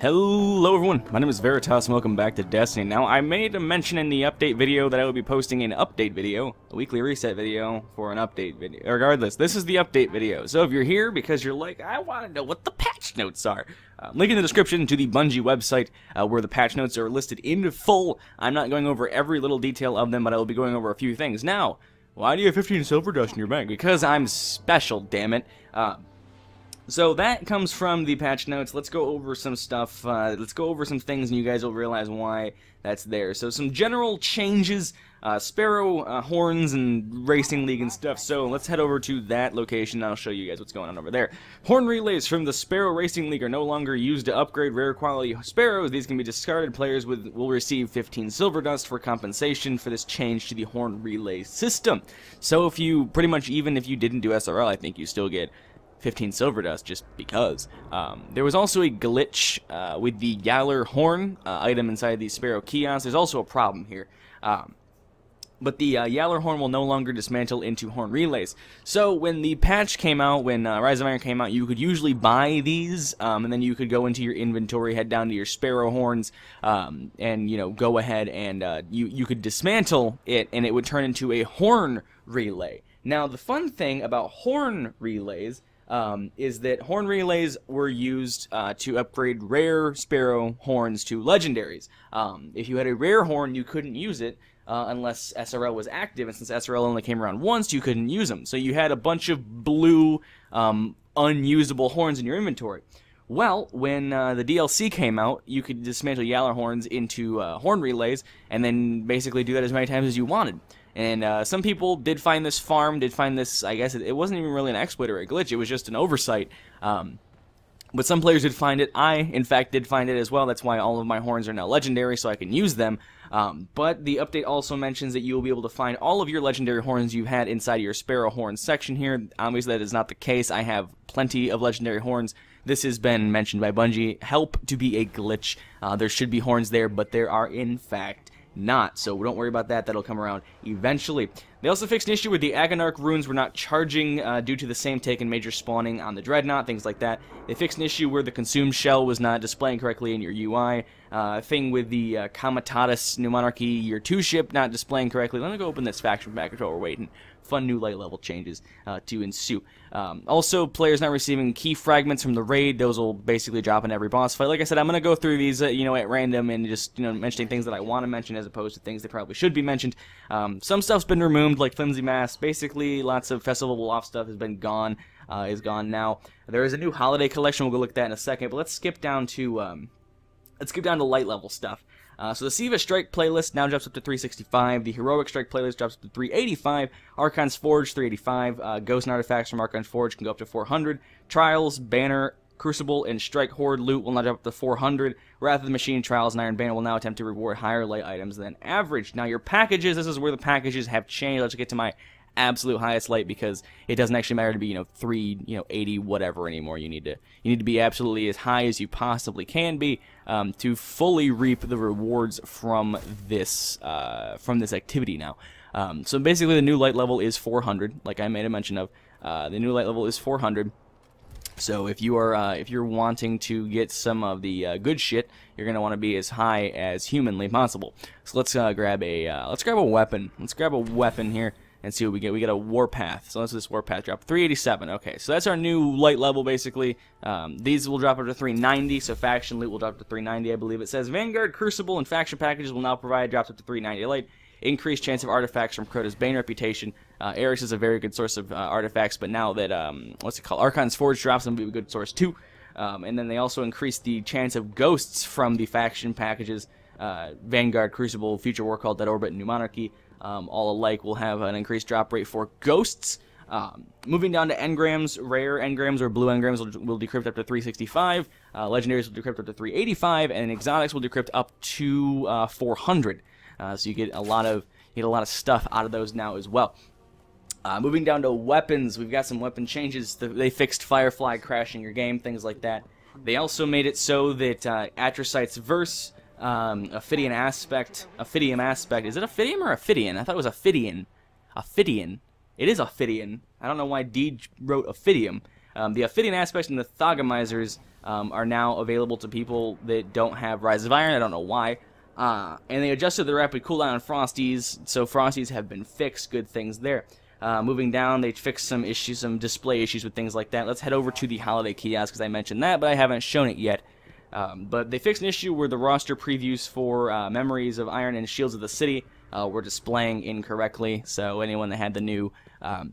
Hello everyone, my name is Veritas and welcome back to Destiny. Now, I made a mention in the update video that I would be posting an update video, a weekly reset video for an update video. Regardless, this is the update video. So if you're here because you're like, I want to know what the patch notes are, link in the description to the Bungie website where the patch notes are listed in full. I'm not going over every little detail of them, but I will be going over a few things. Now, why do you have 15 silver dust in your bank? Because I'm special, damn it. So that comes from the patch notes. Let's go over some stuff. Let's go over some things, and you guys will realize why that's there. So some general changes, Sparrow horns and Racing League and stuff. So let's head over to that location, and I'll show you guys what's going on over there. Horn relays from the Sparrow Racing League are no longer used to upgrade rare quality Sparrows. These can be discarded. Players will receive 15 silver dust for compensation for this change to the horn relay system. So if you, pretty much even if you didn't do SRL, I think you still get 15 silver dust just because. There was also a glitch with the Yaller horn item inside the Sparrow kiosk. There's also a problem here. But the Yaller horn will no longer dismantle into horn relays. So when the patch came out, when Rise of Iron came out, you could usually buy these, and then you could go into your inventory, head down to your Sparrow horns, and you know, go ahead and you could dismantle it, and it would turn into a horn relay. Now the fun thing about horn relays is that horn relays were used to upgrade rare Sparrow horns to legendaries. If you had a rare horn, you couldn't use it unless SRL was active, and since SRL only came around once, you couldn't use them. So you had a bunch of blue, unusable horns in your inventory. Well, when the DLC came out, you could dismantle Yaller horns into horn relays, and then basically do that as many times as you wanted. And some people did find this farm, did find this, I guess it wasn't even really an exploit or a glitch, it was just an oversight. But some players did find it. I, in fact, did find it as well. That's why all of my horns are now legendary, so I can use them. But the update also mentions that you will be able to find all of your legendary horns you've had inside of your Sparrow horns section here. Obviously, that is not the case. I have plenty of legendary horns. This has been mentioned by Bungie. Help to be a glitch. There should be horns there, but there are, in fact, not, so don't worry about that. That'll come around eventually. They also fixed an issue where the Agonarch runes were not charging due to the same take and major spawning on the Dreadnought, things like that. They fixed an issue where the consumed shell was not displaying correctly in your UI. Thing with the Comitatus New Monarchy Year 2 ship not displaying correctly. Let me go open this faction package while we're waiting. Fun new light level changes to ensue. Also, players not receiving key fragments from the raid. Those will basically drop in every boss fight. Like I said, I'm going to go through these, you know, at random and just, you know, mentioning things that I want to mention as opposed to things that probably should be mentioned. Some stuff's been removed, like Flimsy Mask. Basically, lots of Festival of Aloft stuff has been gone, is gone now. There is a new holiday collection. We'll go look at that in a second. But let's skip down to light level stuff. So the Siva Strike playlist now drops up to 365. The Heroic Strike playlist drops up to 385. Archon's Forge 385. Ghost and artifacts from Archon's Forge can go up to 400. Trials, Banner, Crucible, and Strike Horde loot will now drop up to 400. Wrath of the Machine, Trials, and Iron Banner will now attempt to reward higher light items than average. Now your packages, this is where the packages have changed. Let's get to my absolute highest light because it doesn't actually matter to be 380 whatever anymore. You need to be absolutely as high as you possibly can be to fully reap the rewards from this activity now. So basically the new light level is 400, like I made a mention of. The new light level is 400. So if you're wanting to get some of the good shit, you're gonna want to be as high as humanly possible. So let's grab a weapon. Let's grab a weapon here and see what we get. We get a Warpath. So let's do this Warpath drop. 387. Okay, so that's our new light level, basically. These will drop up to 390, so faction loot will drop to 390, I believe it says. Vanguard, Crucible, and faction packages will now provide drops up to 390 light. Increased chance of artifacts from Crota's Bane reputation. Eris is a very good source of artifacts, but now that, what's it called? Archon's Forge drops them will be a good source too. And then they also increased the chance of ghosts from the faction packages. Vanguard, Crucible, Future War Cult, Dead Orbit, and New Monarchy. All alike will have an increased drop rate for ghosts. Moving down to engrams, rare engrams or blue engrams will decrypt up to 365. Legendaries will decrypt up to 385, and exotics will decrypt up to 400. So you get a lot of stuff out of those now as well. Moving down to weapons, we've got some weapon changes. They fixed Firefly crashing your game, things like that. They also made it so that Atrocite's Verse, Ophidium aspect. Is it Ophidium or Ophidian? I thought it was Ophidian. Ophidian. It is Ophidian. I don't know why Deej wrote Ophidium. The Ophidian Aspect and the Thaugamizers are now available to people that don't have Rise of Iron. I don't know why. And they adjusted the rapid cooldown on Frosties, so Frosties have been fixed. Good things there. Moving down, they fixed some issues, some display issues with things like that. Let's head over to the Holiday Kiosk, because I mentioned that, but I haven't shown it yet. But they fixed an issue where the roster previews for Memories of Iron and Shields of the City were displaying incorrectly. So anyone that had the new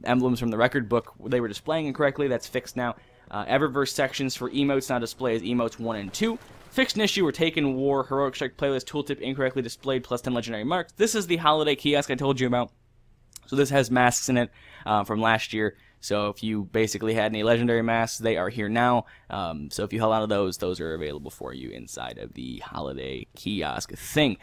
emblems from the record book, they were displaying incorrectly. That's fixed now. Eververse sections for emotes now display as emotes 1 and 2. Fixed an issue where Taken War Heroic Strike playlist tooltip incorrectly displayed plus 10 legendary marks. This is the Holiday Kiosk I told you about. So this has masks in it from last year. So if you basically had any legendary masks, they are here now. So if you held on to those are available for you inside of the Holiday Kiosk thing.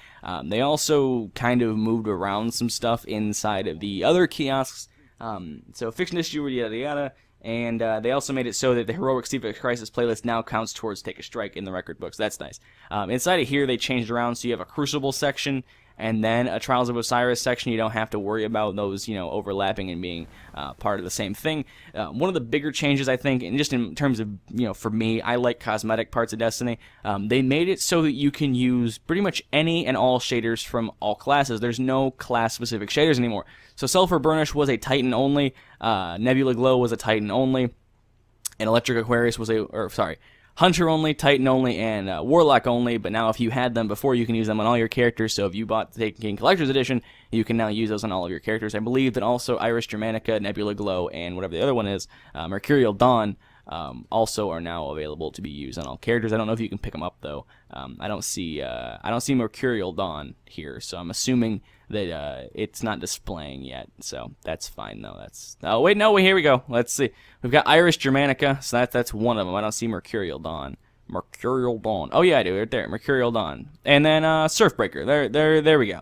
They also kind of moved around some stuff inside of the other kiosks. So fixed an issue, yada yada. And they also made it so that the Heroic Steve Crisis playlist now counts towards Take a Strike in the record books. That's nice. Inside of here, they changed around, so you have a Crucible section and then a Trials of Osiris section. You don't have to worry about those, overlapping and being part of the same thing. One of the bigger changes, I think, and just in terms of, for me, I like cosmetic parts of Destiny. They made it so that you can use pretty much any and all shaders from all classes. There's no class-specific shaders anymore. So Sulfur Burnish was a Titan only, Nebula Glow was a Titan only, and Electric Aquarius was Hunter only, Titan only, and Warlock only. But now if you had them before, you can use them on all your characters. So if you bought the Taken King Collector's Edition, you can now use those on all of your characters. I believe that also Iris Germanica, Nebula Glow, and whatever the other one is, Mercurial Dawn, also are now available to be used on all characters. I don't know if you can pick them up though. I don't see Mercurial Dawn here, so I'm assuming that it's not displaying yet. So that's fine though. Oh wait, no, here we go. Let's see. We've got Iris Germanica, so that's one of them. I don't see Mercurial Dawn. Mercurial Dawn. Oh yeah, I do right there. Mercurial Dawn, and then Surfbreaker. There we go.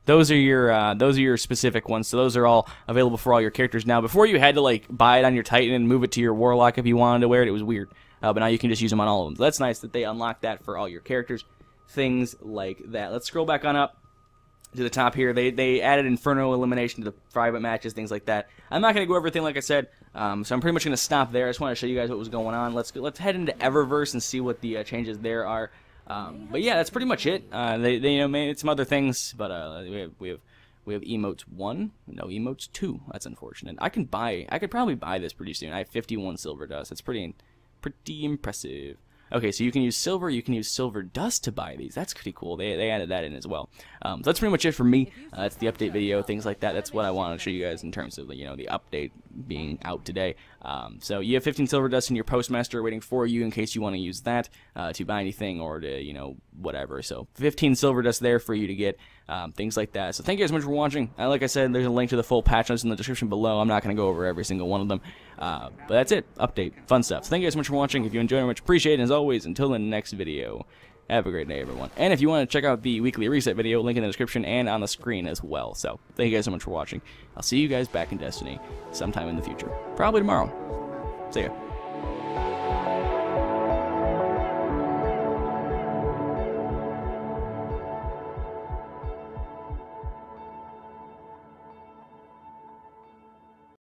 Those are your specific ones. So those are all available for all your characters now. Before you had to buy it on your Titan and move it to your Warlock if you wanted to wear it. It was weird. But now you can just use them on all of them. So that's nice that they unlock that for all your characters. Things like that. Let's scroll back on up to the top here. They added Inferno Elimination to the private matches, things like that. I'm not going to go over everything like I said, so I'm pretty much going to stop there. I just want to show you guys what was going on. Let's head into Eververse and see what the changes there are. But yeah, that's pretty much it. They made some other things, but we have emotes 1, no emotes 2. That's unfortunate. I could probably buy this pretty soon. I have 51 silver dust. That's pretty impressive. Okay, so you can use silver, you can use silver dust to buy these. That's pretty cool. They added that in as well. So that's pretty much it for me. That's the update video, things like that. That's what I wanted to show you guys in terms of the update being out today. So you have 15 silver dust in your postmaster waiting for you in case you want to use that to buy anything or to whatever. So 15 silver dust there for you to get, things like that. So thank you guys so much for watching. Like I said, there's a link to the full patch notes in the description below. I'm not going to go over every single one of them. But that's it. Update. Fun stuff. So thank you guys so much for watching. If you enjoyed it, much appreciated. And as always, until the next video, have a great day, everyone. And if you want to check out the weekly reset video, link in the description and on the screen as well. So thank you guys so much for watching. I'll see you guys back in Destiny sometime in the future. Probably tomorrow. See ya.